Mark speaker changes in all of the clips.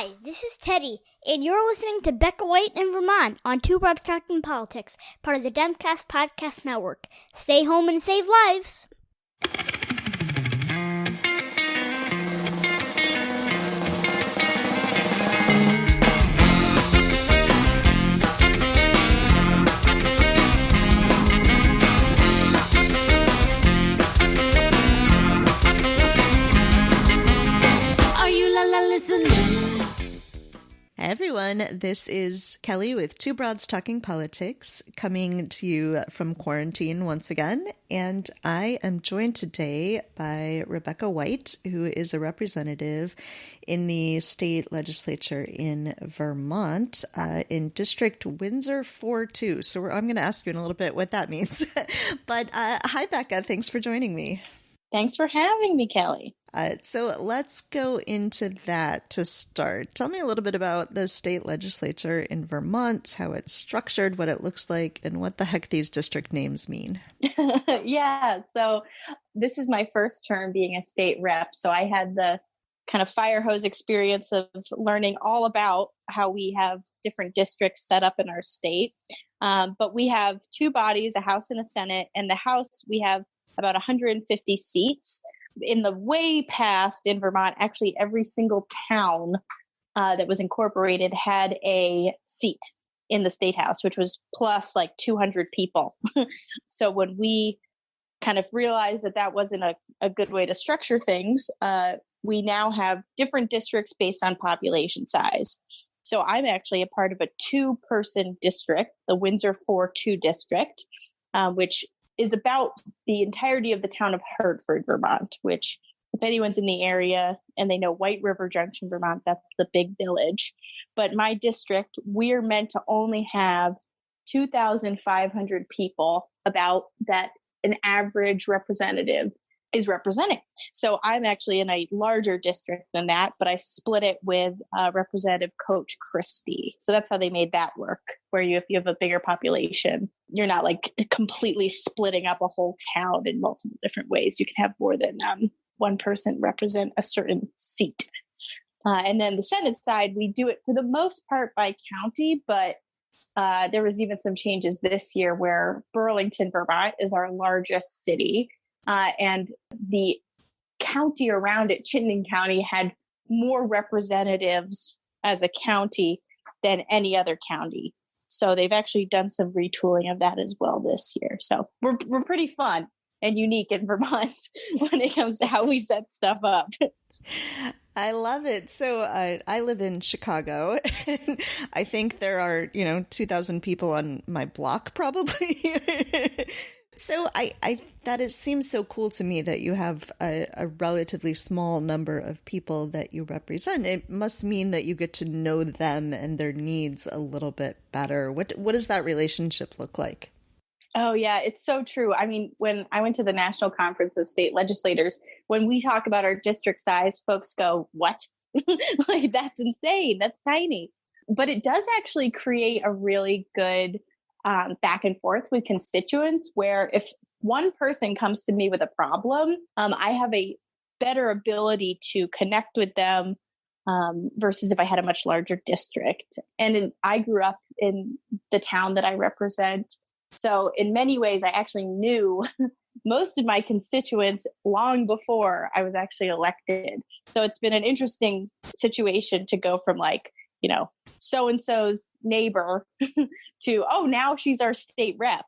Speaker 1: Hi, this is Teddy, and you're listening to Becca White in Vermont on Two Broads Talking Politics, part of the Demcast Podcast Network. Stay home and save lives.
Speaker 2: Hi everyone, this is Kelly with Two Broads Talking Politics, coming to you from quarantine once again, and I am joined today by Becca White, who is a representative in the state legislature in Vermont, in District Windsor 4-2. So I'm going to ask you in a little bit what that means. But hi Becca, thanks for joining me.
Speaker 3: Thanks for having me, Kelly.
Speaker 2: So let's go into that to start. Tell me a little bit about the state legislature in Vermont, how it's structured, what it looks like, and what the heck these district names mean.
Speaker 3: Yeah, so this is my first term being a state rep. So I had the kind of fire hose experience of learning all about how we have different districts set up in our state. But we have two bodies, a House and a Senate. And the House, we have about 150 seats. In the way past in Vermont, actually every single town that was incorporated had a seat in the state house, which was plus like 200 people. So when we kind of realized that that wasn't a good way to structure things, we now have different districts based on population size. So I'm actually a part of a two-person district, the Windsor 4-2 district, which is about the entirety of the town of Hartford, Vermont, which if anyone's in the area and they know White River Junction, Vermont, that's the big village. But my district, we're meant to only have 2,500 people about that an average representative is representing. So I'm actually in a larger district than that, but I split it with Representative Coach Christie. So that's how they made that work, where if you have a bigger population, you're not like completely splitting up a whole town in multiple different ways. You can have more than one person represent a certain seat. And then the Senate side, we do it for the most part by county, but there was even some changes this year where Burlington, Vermont is our largest city. And the county around it, Chittenden County, had more representatives as a county than any other county. So they've actually done some retooling of that as well this year. So we're pretty fun and unique in Vermont when it comes to how we set stuff up.
Speaker 2: I love it. So I live in Chicago. And I think there are, 2,000 people on my block probably. So it seems so cool to me that you have a relatively small number of people that you represent. It must mean that you get to know them and their needs a little bit better. What does that relationship look like?
Speaker 3: Oh, yeah, it's so true. I mean, when I went to the National Conference of State Legislators, when we talk about our district size, folks go, what? Like, that's insane. That's tiny. But it does actually create a really good back and forth with constituents, where if one person comes to me with a problem, I have a better ability to connect with them versus if I had a much larger district. And I grew up in the town that I represent. So in many ways, I actually knew most of my constituents long before I was actually elected. So it's been an interesting situation to go from so-and-so's neighbor to, oh, now she's our state rep.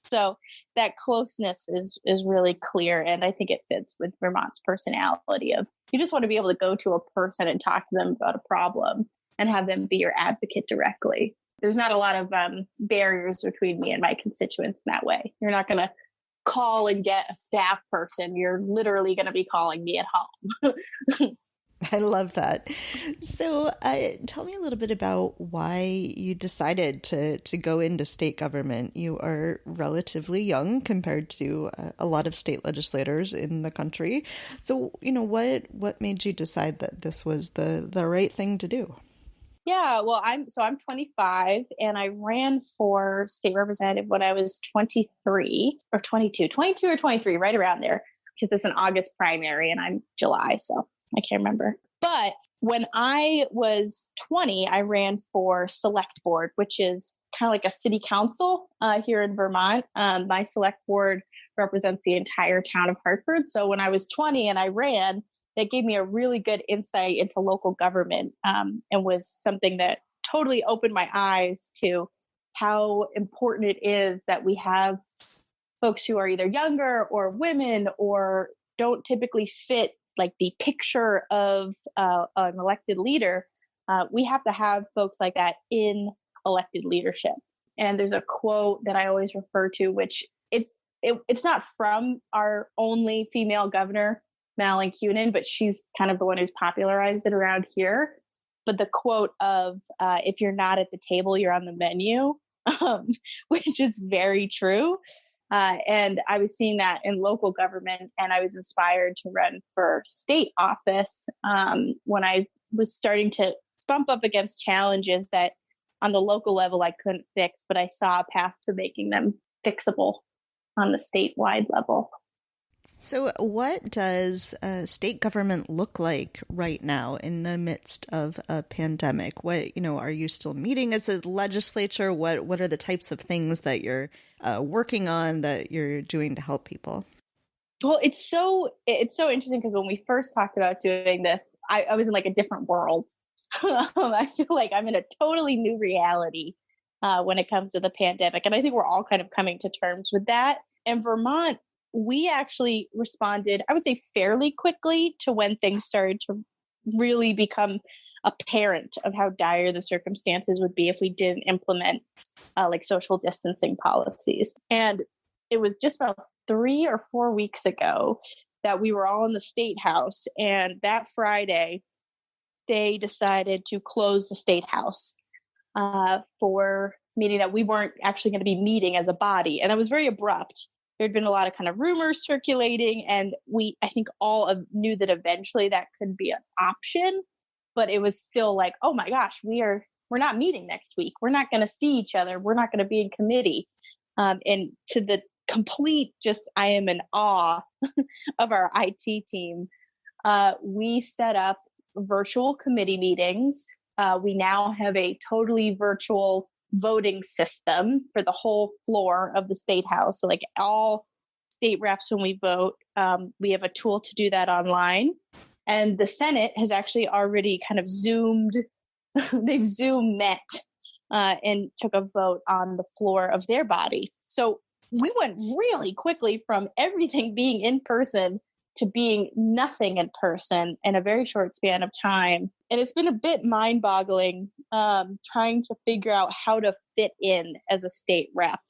Speaker 3: So that closeness is really clear. And I think it fits with Vermont's personality of you just want to be able to go to a person and talk to them about a problem and have them be your advocate directly. There's not a lot of barriers between me and my constituents in that way. You're not going to call and get a staff person. You're literally going to be calling me at home.
Speaker 2: I love that. So tell me a little bit about why you decided to go into state government. You are relatively young compared to a lot of state legislators in the country. So, what made you decide that this was the right thing to do?
Speaker 3: Yeah, well, I'm 25 and I ran for state representative when I was 22 or 23, right around there, because it's an August primary and I'm July. So I can't remember. But When I was 20, I ran for select board, which is kind of like a city council here in Vermont. My select board represents the entire town of Hartford. So when I was 20 and I ran, that gave me a really good insight into local government, and was something that totally opened my eyes to how important it is that we have folks who are either younger or women or don't typically fit like the picture of an elected leader. We have to have folks like that in elected leadership. And there's a quote that I always refer to, which it's not from our only female governor, Malin Kunin, but she's kind of the one who's popularized it around here. But the quote of, if you're not at the table, you're on the menu, which is very true. And I was seeing that in local government, and I was inspired to run for state office when I was starting to bump up against challenges that on the local level I couldn't fix, but I saw a path to making them fixable on the statewide level.
Speaker 2: So what does state government look like right now in the midst of a pandemic? What, are you still meeting as a legislature? What are the types of things that you're working on, that you're doing to help people?
Speaker 3: Well, it's so interesting because when we first talked about doing this, I was in like a different world. I feel like I'm in a totally new reality when it comes to the pandemic. And I think we're all kind of coming to terms with that. In Vermont, we actually responded, I would say, fairly quickly to when things started to really become apparent of how dire the circumstances would be if we didn't implement like social distancing policies. And it was just about 3 or 4 weeks ago that we were all in the State House. And that Friday, they decided to close the State House for meaning that we weren't actually going to be meeting as a body. And that was very abrupt. There'd been a lot of kind of rumors circulating, and I think all knew that eventually that could be an option, but it was still like, oh my gosh, we're not meeting next week. We're not going to see each other. We're not going to be in committee. And to the complete, I am in awe of our IT team. We set up virtual committee meetings. We now have a totally virtual voting system for the whole floor of the State House. So like all state reps, when we vote, we have a tool to do that online. And the Senate has actually already kind of they've Zoom met and took a vote on the floor of their body. So we went really quickly from everything being in person to being nothing in person in a very short span of time. And it's been a bit mind-boggling trying to figure out how to fit in as a state rep.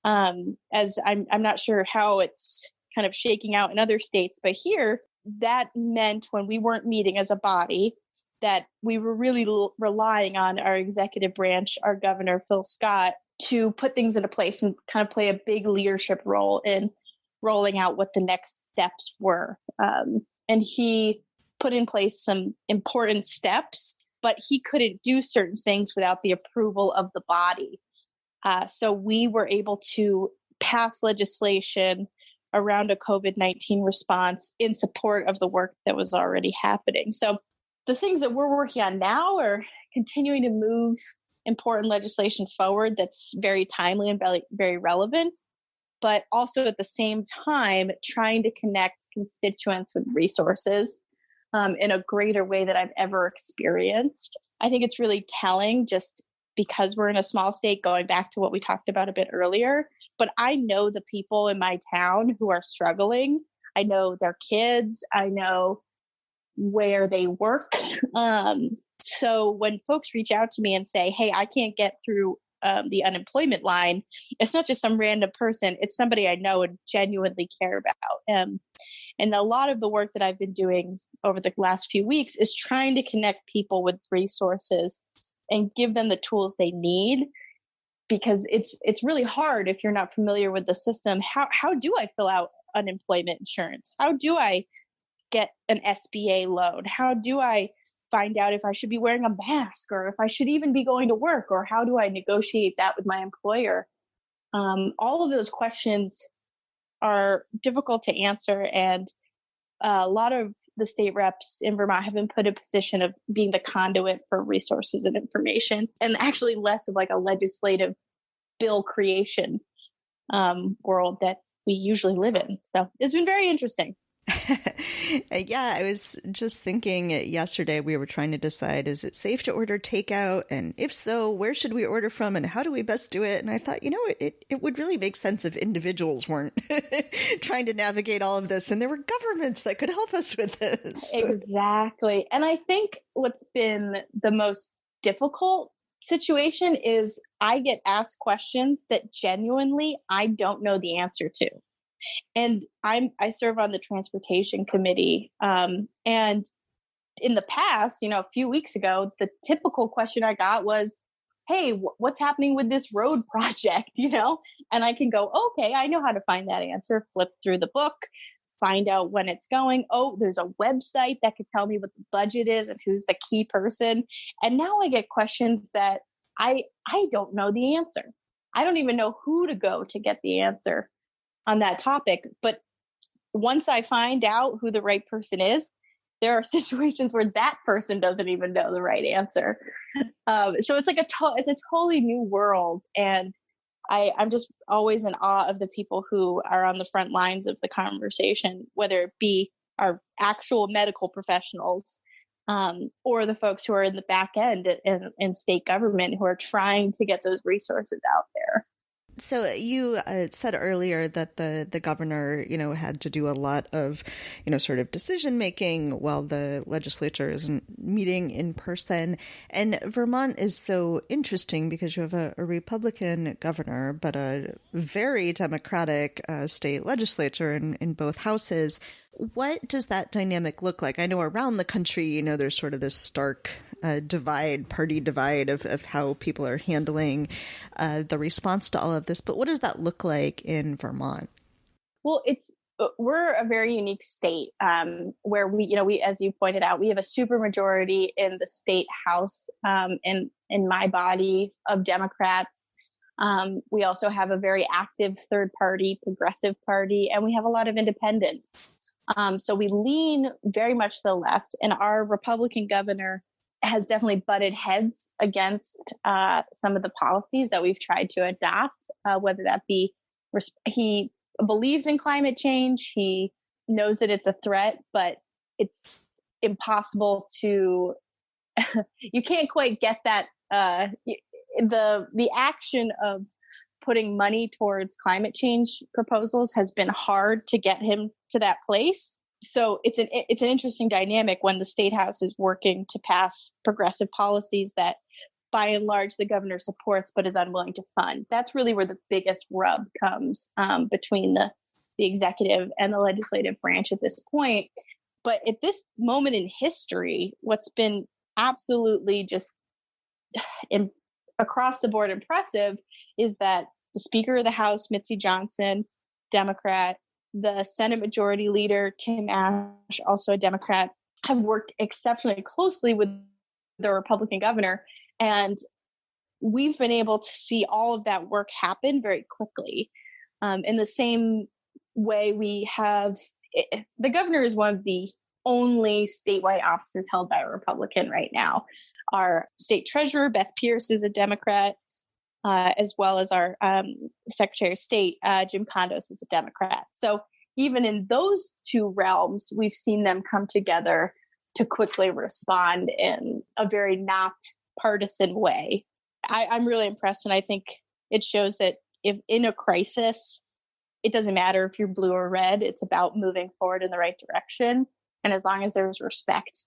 Speaker 3: As I'm not sure how it's kind of shaking out in other states, but here that meant when we weren't meeting as a body, that we were really relying on our executive branch, our governor, Phil Scott, to put things into place and kind of play a big leadership role in rolling out what the next steps were. And he put in place some important steps, but he couldn't do certain things without the approval of the body. So we were able to pass legislation around a COVID-19 response in support of the work that was already happening. So the things that we're working on now are continuing to move important legislation forward that's very timely and very relevant, but also at the same time trying to connect constituents with resources in a greater way that I've ever experienced. I think it's really telling just because we're in a small state, going back to what we talked about a bit earlier, but I know the people in my town who are struggling. I know their kids. I know where they work. So when folks reach out to me and say, hey, I can't get through the unemployment line, it's not just some random person. It's somebody I know and genuinely care about. And a lot of the work that I've been doing over the last few weeks is trying to connect people with resources and give them the tools they need, because it's really hard if you're not familiar with the system. How do I fill out unemployment insurance? How do I get an SBA loan? How do I find out if I should be wearing a mask or if I should even be going to work, or how do I negotiate that with my employer? All of those questions are difficult to answer, and a lot of the state reps in Vermont have been put in a position of being the conduit for resources and information, and actually less of like a legislative bill creation world that we usually live in. So it's been very interesting.
Speaker 2: Yeah, I was just thinking yesterday we were trying to decide, is it safe to order takeout? And if so, where should we order from and how do we best do it? And I thought, it would really make sense if individuals weren't trying to navigate all of this and there were governments that could help us with this.
Speaker 3: Exactly. And I think what's been the most difficult situation is I get asked questions that genuinely I don't know the answer to. And I serve on the transportation committee. And in the past, a few weeks ago, the typical question I got was, hey, what's happening with this road project? And I can go, okay, I know how to find that answer, flip through the book, find out when it's going. Oh, there's a website that could tell me what the budget is and who's the key person. And now I get questions that I don't know the answer. I don't even know who to go to get the answer on that topic. But once I find out who the right person is, there are situations where that person doesn't even know the right answer. So it's like it's a totally new world. And I'm just always in awe of the people who are on the front lines of the conversation, whether it be our actual medical professionals or the folks who are in the back end in state government who are trying to get those resources out there.
Speaker 2: So you said earlier that the governor, had to do a lot of, sort of decision making while the legislature isn't meeting in person. And Vermont is so interesting because you have a Republican governor, but a very Democratic state legislature in both houses. What does that dynamic look like? I know around the country, there's sort of this stark party divide of how people are handling the response to all of this. But what does that look like in Vermont?
Speaker 3: Well, we're a very unique state where we, as you pointed out, we have a supermajority in the state house in my body of Democrats. We also have a very active third party, progressive party, and we have a lot of independents. So we lean very much to the left, and our Republican governor has definitely butted heads against some of the policies that we've tried to adopt, whether that be he believes in climate change. He knows that it's a threat, but it's impossible to, you can't quite get that. The action of putting money towards climate change proposals has been hard to get him to that place. So it's an interesting dynamic when the state house is working to pass progressive policies that by and large the governor supports but is unwilling to fund. That's really where the biggest rub comes between the executive and the legislative branch at this point. But at this moment in history, what's been absolutely just across the board impressive is that the Speaker of the House, Mitzi Johnson, Democrat, the Senate Majority Leader, Tim Ashe, also a Democrat, have worked exceptionally closely with the Republican governor. And we've been able to see all of that work happen very quickly. In the same way the governor is one of the only statewide offices held by a Republican right now. Our state treasurer, Beth Pierce, is a Democrat, as well as our Secretary of State, Jim Condos, is a Democrat. So even in those two realms, we've seen them come together to quickly respond in a very not partisan way. I'm really impressed, and I think it shows that if in a crisis, it doesn't matter if you're blue or red, it's about moving forward in the right direction. And as long as there's respect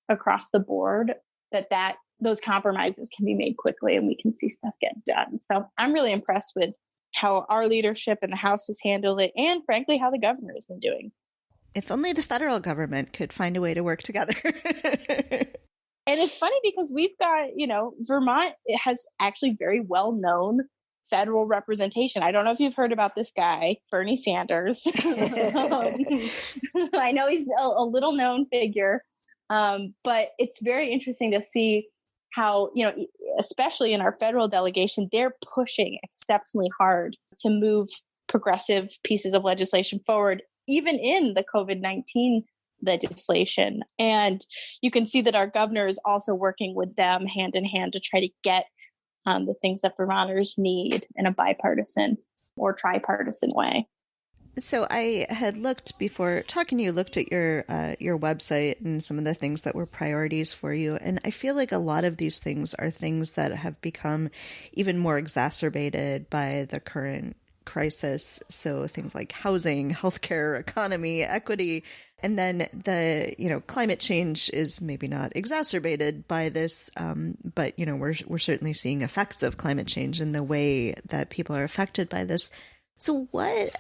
Speaker 3: across the board, that those compromises can be made quickly and we can see stuff get done. So I'm really impressed with how our leadership in the House has handled it, and frankly, how the governor has been doing.
Speaker 2: If only the federal government could find a way to work together.
Speaker 3: And it's funny because we've got, Vermont has actually very well-known federal representation. I don't know if you've heard about this guy, Bernie Sanders. I know he's a little known figure, but it's very interesting to see how, especially in our federal delegation, they're pushing exceptionally hard to move progressive pieces of legislation forward even in the COVID-19 legislation. And you can see that our governor is also working with them hand in hand to try to get the things that Vermonters need in a bipartisan or tripartisan way.
Speaker 2: So I had looked before talking to you, looked at your website and some of the things that were priorities for you. And I feel like a lot of these things are things that have become even more exacerbated by the current crisis. So things like housing, healthcare, economy, equity, and then the, climate change is maybe not exacerbated by this, but, we're certainly seeing effects of climate change in the way that people are affected by this. So what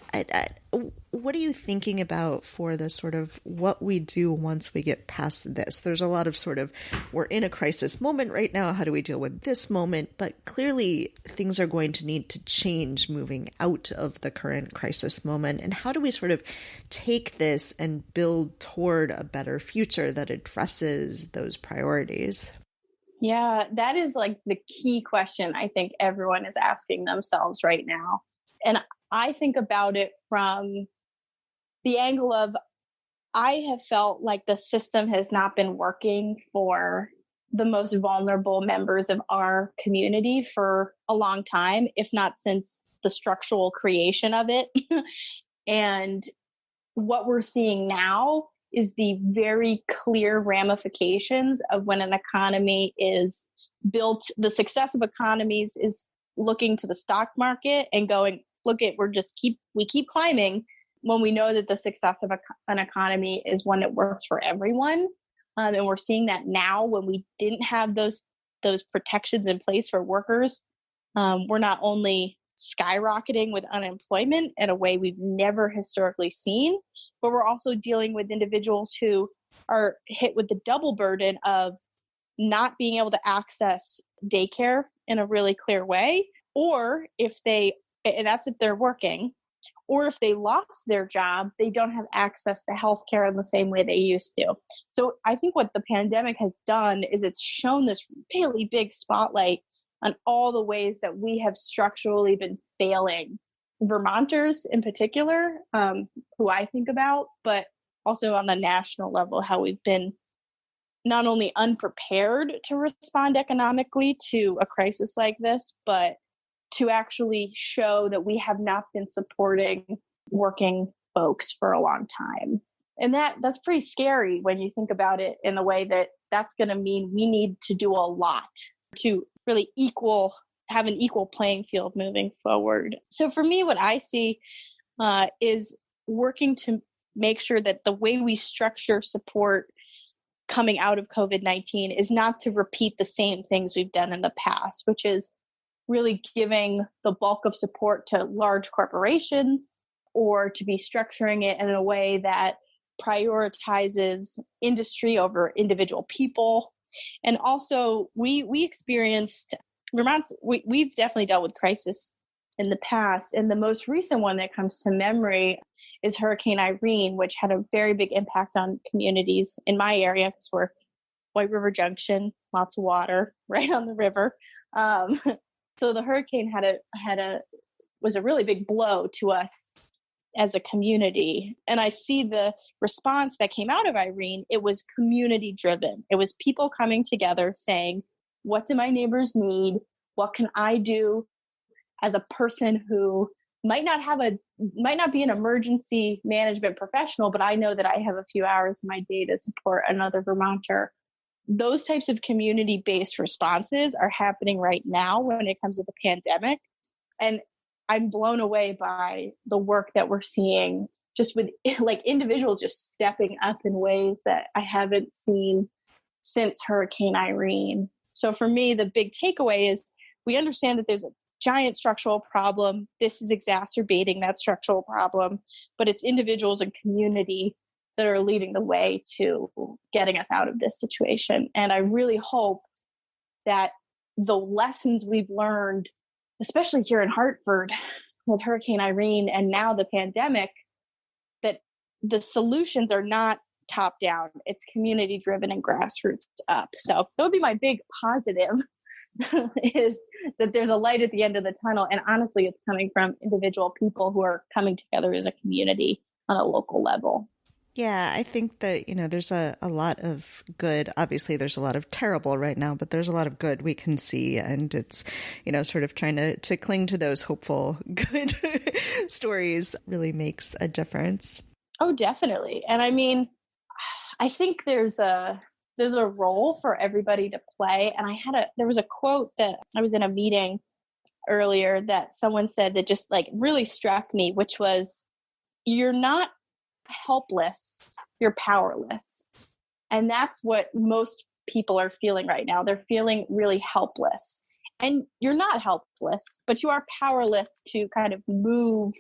Speaker 2: are you thinking about for the sort of what we do once we get past this? There's a lot of sort of, we're in a crisis moment right now. How do we deal with this moment? But clearly things are going to need to change moving out of the current crisis moment. And how do we sort of take this and build toward a better future that addresses those priorities?
Speaker 3: Yeah, that is like the key question I think everyone is asking themselves right now. And I think about it from the angle of, I have felt like the system has not been working for the most vulnerable members of our community for a long time, if not since the structural creation of it. And what we're seeing now is the very clear ramifications of when an economy is built. The success of economies is looking to the stock market and going, look at, we keep climbing, when we know that the success of an economy is one that works for everyone. And we're seeing that now when we didn't have those protections in place for workers. We're not only skyrocketing with unemployment in a way we've never historically seen, but we're also dealing with individuals who are hit with the double burden of not being able to access daycare in a really clear way, or and that's if they're working, or if they lost their job, they don't have access to healthcare in the same way they used to. So I think what the pandemic has done is it's shown this really big spotlight on all the ways that we have structurally been failing Vermonters in particular, who I think about, but also on a national level, how we've been not only unprepared to respond economically to a crisis like this, but to actually show that we have not been supporting working folks for a long time. And that's pretty scary when you think about it in the way that that's going to mean we need to do a lot to really have an equal playing field moving forward. So for me, what I see is working to make sure that the way we structure support coming out of COVID-19 is not to repeat the same things we've done in the past, which is really giving the bulk of support to large corporations, or to be structuring it in a way that prioritizes industry over individual people. And also we experienced we've definitely dealt with crisis in the past. And the most recent one that comes to memory is Hurricane Irene, which had a very big impact on communities in my area, because we're White River Junction, lots of water right on the river. So the hurricane was a really big blow to us as a community. And I see the response that came out of Irene. It was community driven. It was people coming together saying, what do my neighbors need? What can I do as a person who might not be an emergency management professional, but I know that I have a few hours in my day to support another Vermonter. Those types of community-based responses are happening right now when it comes to the pandemic. And I'm blown away by the work that we're seeing, just with like individuals just stepping up in ways that I haven't seen since Hurricane Irene. So for me, the big takeaway is we understand that there's a giant structural problem. This is exacerbating that structural problem, but it's individuals and community that are leading the way to getting us out of this situation. And I really hope that the lessons we've learned, especially here in Hartford with Hurricane Irene and now the pandemic, that the solutions are not top down, it's community driven and grassroots up. So that would be my big positive is that there's a light at the end of the tunnel. And honestly, it's coming from individual people who are coming together as a community on a local level.
Speaker 2: Yeah, I think that, there's a lot of good. Obviously, there's a lot of terrible right now, but there's a lot of good we can see. And it's, sort of trying to cling to those hopeful, good stories really makes a difference.
Speaker 3: Oh, definitely. And I mean, I think there's a role for everybody to play. And there was a quote that I was in a meeting earlier that someone said that just like really struck me, which was, you're not helpless, you're powerless. And that's what most people are feeling right now. They're feeling really helpless. And you're not helpless, but you are powerless to kind of move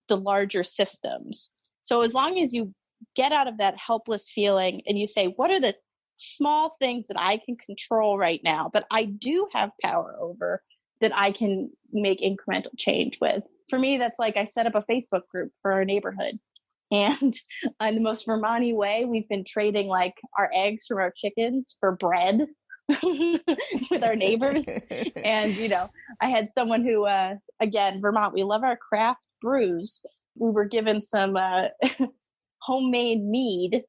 Speaker 3: the larger systems. So as long as you get out of that helpless feeling and you say, what are the small things that I can control right now, that I do have power over, that I can make incremental change with? For me, that's like I set up a Facebook group for our neighborhood. And in the most Vermont-y way, we've been trading like our eggs from our chickens for bread with our neighbors. And, I had someone who, again, Vermont, we love our craft brews. We were given some homemade mead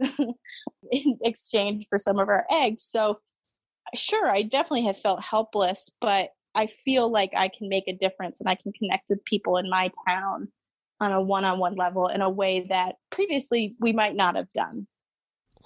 Speaker 3: in exchange for some of our eggs. So sure, I definitely have felt helpless, but I feel like I can make a difference and I can connect with people in my town on a one-on-one level in a way that previously we might not have done.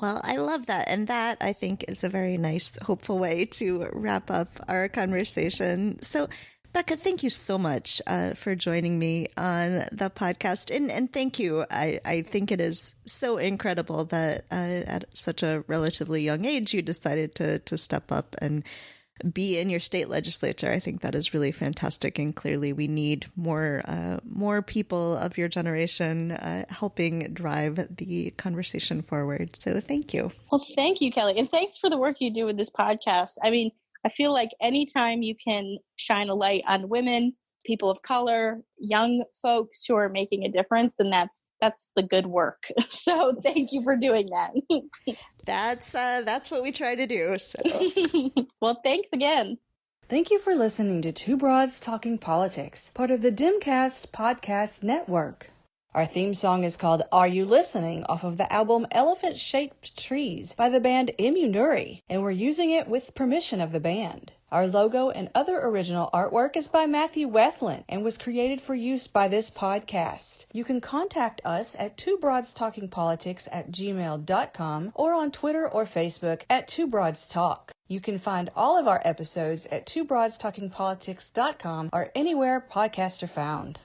Speaker 2: Well, I love that. And that, I think, is a very nice, hopeful way to wrap up our conversation. So, Becca, thank you so much for joining me on the podcast. And thank you. I think it is so incredible that at such a relatively young age, you decided to step up and be in your state legislature. I think that is really fantastic. And clearly we need more people of your generation helping drive the conversation forward. So thank you.
Speaker 3: Well, thank you, Kelly. And thanks for the work you do with this podcast. I mean, I feel like anytime you can shine a light on women, people of color, young folks who are making a difference, then that's the good work. So thank you for doing that.
Speaker 2: That's what we try to do. So.
Speaker 3: Well, thanks again.
Speaker 4: Thank you for listening to Two Broads Talking Politics, part of the Demcast Podcast Network. Our theme song is called Are You Listening? Off of the album Elephant Shaped Trees by the band Immunuri, and we're using it with permission of the band. Our logo and other original artwork is by Matthew Weflin and was created for use by this podcast. You can contact us at twobroadstalkingpolitics@gmail.com or on Twitter or Facebook at Two Broads Talk. You can find all of our episodes at twobroadstalkingpolitics.com or anywhere podcasts are found.